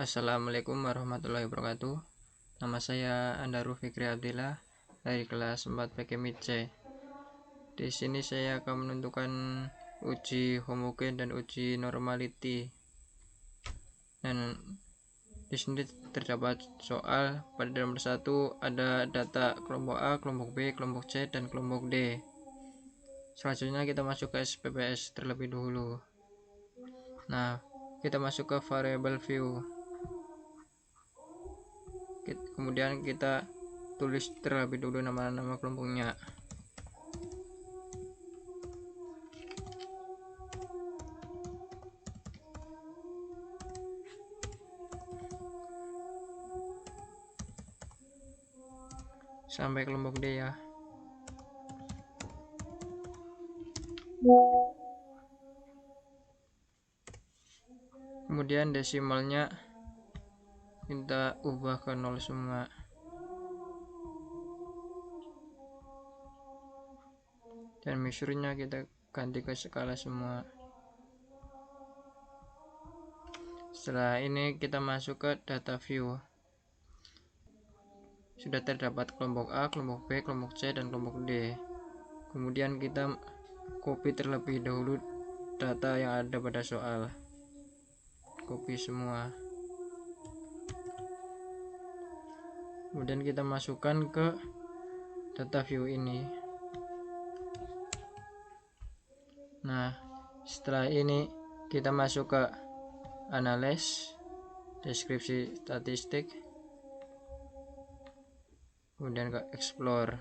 Assalamualaikum warahmatullahi wabarakatuh. Nama saya Andaru Fikri Abdillah dari kelas 4 PKMID C. Di sini saya akan menentukan uji homogen dan uji normality. Dan di sini terdapat soal pada nomor 1 ada data kelompok A, kelompok B, kelompok C, dan kelompok D. Selanjutnya kita masuk ke SPPS terlebih dahulu. Nah, kita masuk ke variable view. Kemudian kita tulis terlebih dulu nama-nama kelompoknya. Sampai kelompok D ya. Kemudian desimalnya kita ubah ke 0 semua. Dan measure-nya kita ganti ke skala semua. Setelah ini kita masuk ke data view. Sudah terdapat kelompok A, kelompok B, kelompok C, dan kelompok D. Kemudian kita copy terlebih dahulu data yang ada pada soal. Copy semua. Kemudian kita masukkan ke data view ini. Nah, setelah ini kita masuk ke analyze, deskripsi statistik, kemudian ke explore.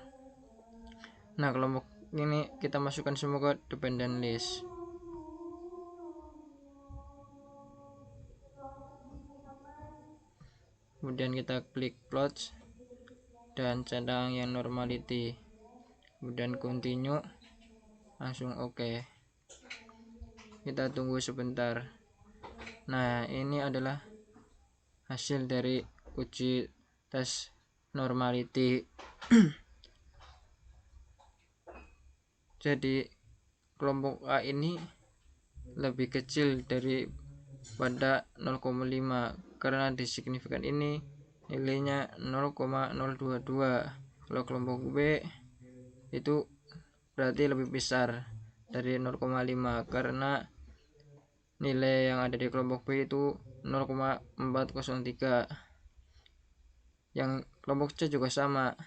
Nah, kelompok ini kita masukkan semua ke dependent list. Kemudian kita klik plot dan centang yang normality, kemudian continue, langsung oke. Kita tunggu sebentar. Nah, ini adalah hasil dari uji tes normality. Jadi kelompok A ini lebih kecil daripada 0,5 karena di signifikan ini nilainya 0,022. Kalau kelompok B itu berarti lebih besar dari 0,5 karena nilai yang ada di kelompok B itu 0,403. Yang kelompok C juga sama,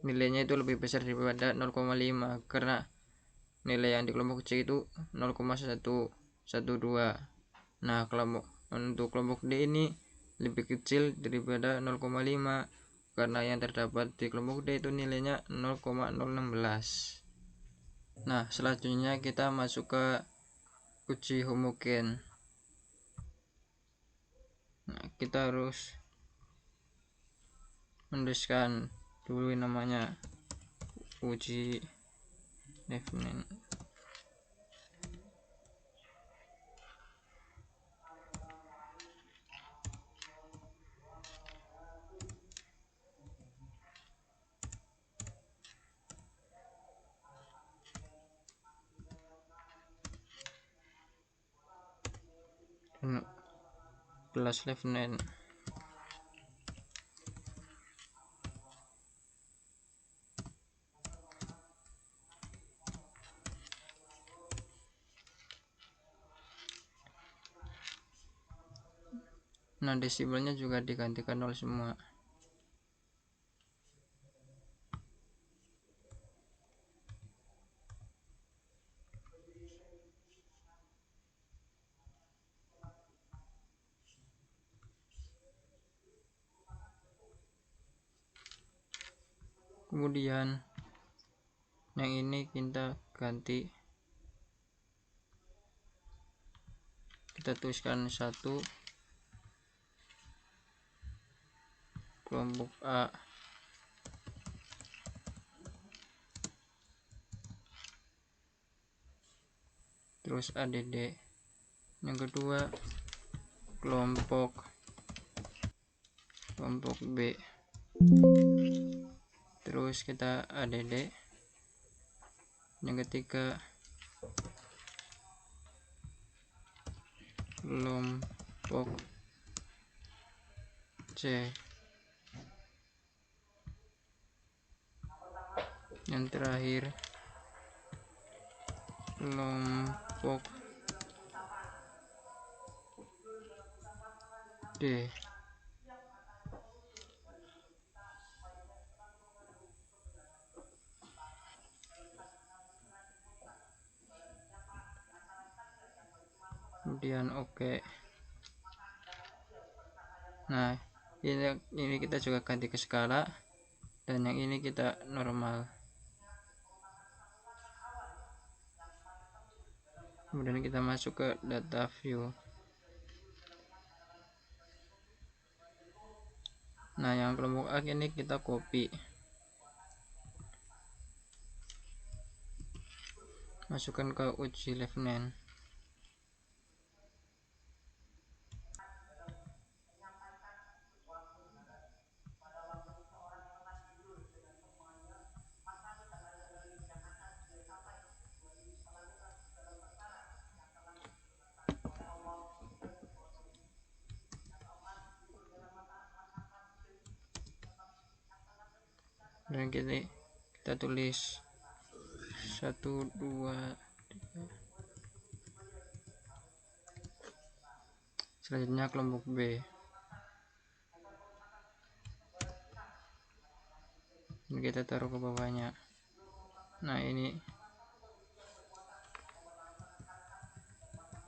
nilainya itu lebih besar daripada 0,5 karena nilai yang di kelompok C itu 0,112. Nah, untuk kelompok D ini lebih kecil daripada 0,5 karena yang terdapat di kelompok D itu nilainya 0,016. Nah, selanjutnya kita masuk ke uji homogen. Nah, kita harus menuliskan dulu namanya uji definite. Kelas definite. Nah, desimalnya juga digantikan 0 semua. Kemudian yang ini kita ganti, kita tuliskan 1 kelompok A, terus ADD. Yang kedua kelompok B, terus kita ADD. Yang ketiga kelompok C. Yang terakhir kelompok D. Kemudian oke. Nah, ini kita juga ganti ke skala, dan yang ini kita normal. Kemudian kita masuk ke data view. Nah, yang kelompok A ini kita copy, masukkan ke uji Levenen. Dan kita tulis 1, 2, 3. Selanjutnya kelompok B. Ini kita taruh ke bawahnya. Nah, ini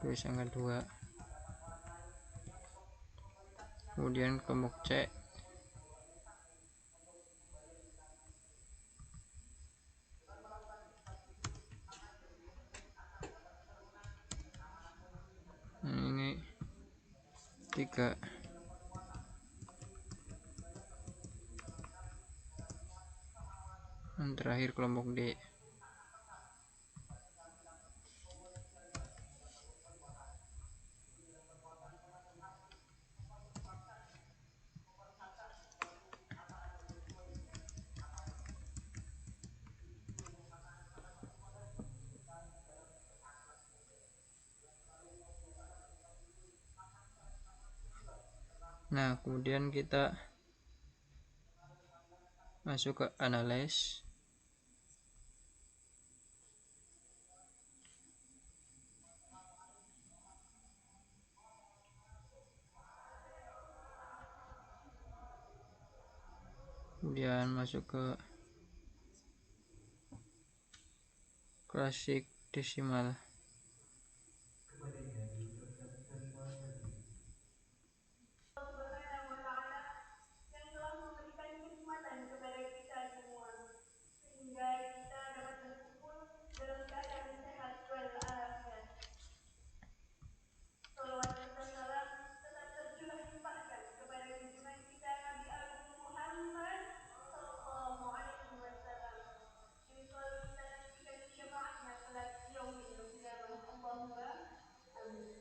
tulis angka 2. Kemudian kelompok C. Nah, ini 3. Dan terakhir kelompok D. Nah, kemudian kita masuk ke analyze. Kemudian masuk ke classic decimal. Kepadanya diucapkan terima kasih. Subhanahu wa ta'ala yang telah memberikan kenikmatan kepada kita semua sehingga kita dapat berkumpul dalam keadaan sehat walafiat. Salawat serta salam tetap tercurah limpahkan kepada junjungan kita Nabi Agung Muhammad sallallahu alaihi wasallam yang selalu kita nantikan syafaatnya kelak yaumil qiyamah. Allahumma amin.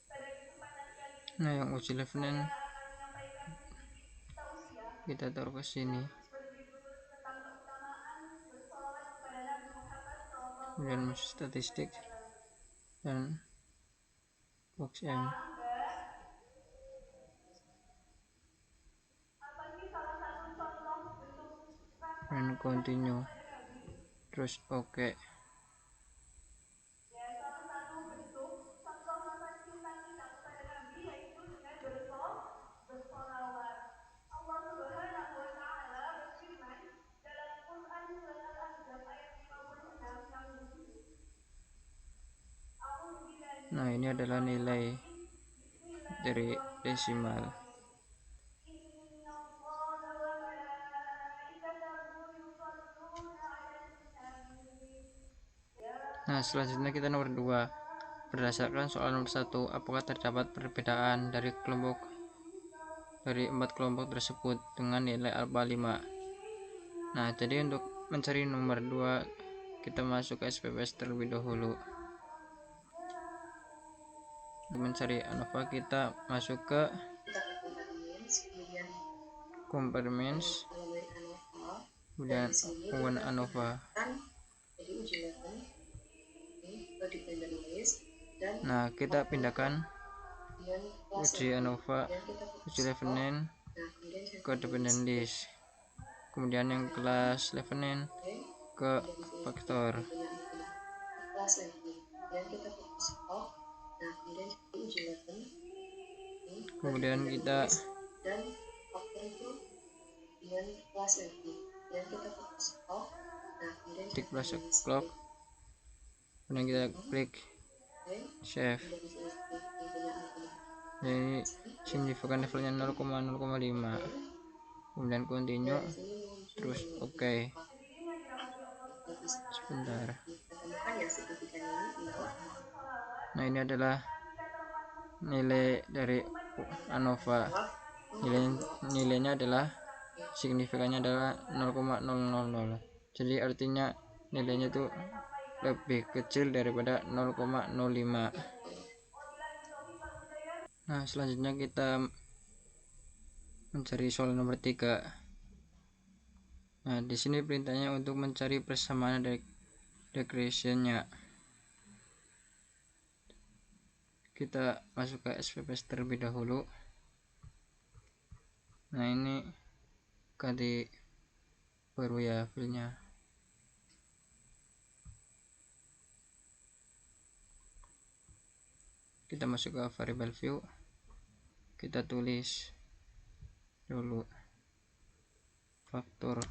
Pada kesempatan kali ini Nah, yang uji Levenen saya akan menyampaikan sedikit tausiah kita taruh ke sini. berjudul tentang keutamaan bersolawat kepada Nabi Muhammad sallallahu Kemudian alaihi masuk statistik wasallam. dan box M. Nah, Mbak, apa sih salah satu contoh bentuk Dan rasa cinta continue. kepada Nabi? Terus oke. Ya, salah satu bentuk contoh rasa cinta kita kepada Nabi yaitu dengan bersolawat. Allah Subhanahu wa Ta'ala berfirman dalam Quran surat Al-Ahzab ayat 56 yang begini. Nah, ini adalah nilai dari desimal. Nah, selanjutnya kita nomor 2. Berdasarkan soal nomor 1, apakah terdapat perbedaan dari 4 kelompok tersebut dengan nilai alfa 5? Nah, jadi untuk mencari nomor 2, kita masuk ke SPPS terlebih dahulu. Untuk mencari ANOVA kita masuk ke compare means, kemudian one ANOVA. Nah, kita pindahkan uji ANOVA, uji Levenen ke dependent list. Kemudian yang kelas Levenen ke faktor. Kemudian kita klik plus clock, kemudian kita klik save. Jadi signifikan levelnya 0,05, kemudian continue, terus oke. Sebentar. Nah, ini adalah nilai dari ANOVA. Nilainya adalah signifikannya adalah 0,000. Jadi artinya nilainya itu lebih kecil daripada 0,05. Nah, selanjutnya kita mencari soal nomor 3. Nah, di sini perintahnya untuk mencari persamaan regressionnya. Kita masuk ke SPSS terlebih dahulu. Nah, ini ganti baru ya filenya. Kita masuk ke variable view, kita tulis dulu faktor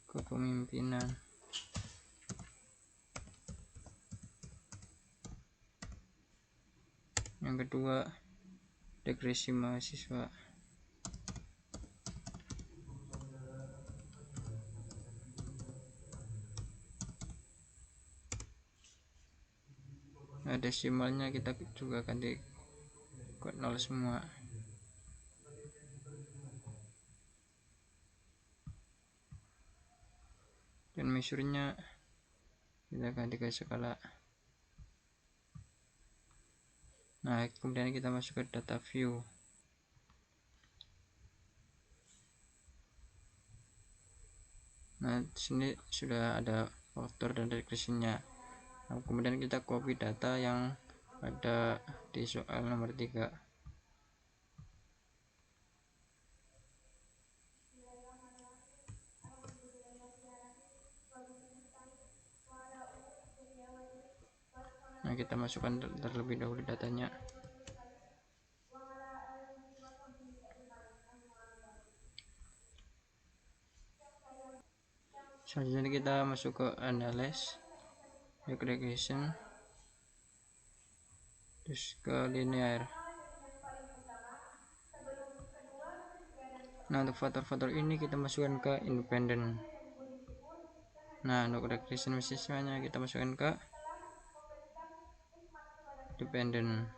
kepemimpinan. Yang kedua, regresi mahasiswa. Nah, desimalnya kita juga ganti ke 0 semua. Dan measure-nya kita ganti ke skala. Nah, kemudian kita masuk ke data view. Nah, di sini sudah ada faktor dan regresinya. Nah, kemudian kita copy data yang ada di soal nomor 3. Nah, kita masukkan terlebih dahulu datanya. Selanjutnya kita masuk ke analyze, regression, terus ke linear. Nah, untuk faktor-faktor ini kita masukkan ke independent. Nah, untuk regression mahasiswanya kita masukkan ke dependent.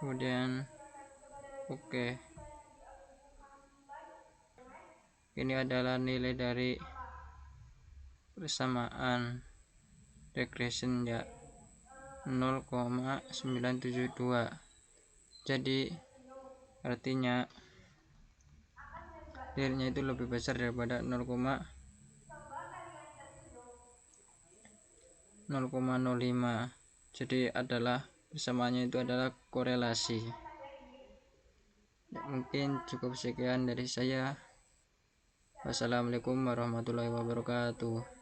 Kemudian oke. Ini adalah nilai dari persamaan regression ya, 0,972. Jadi artinya nilainya itu lebih besar daripada 0,05. Jadi adalah persamaannya itu adalah korelasi. Ya, mungkin cukup sekian dari saya. Wassalamualaikum warahmatullahi wabarakatuh.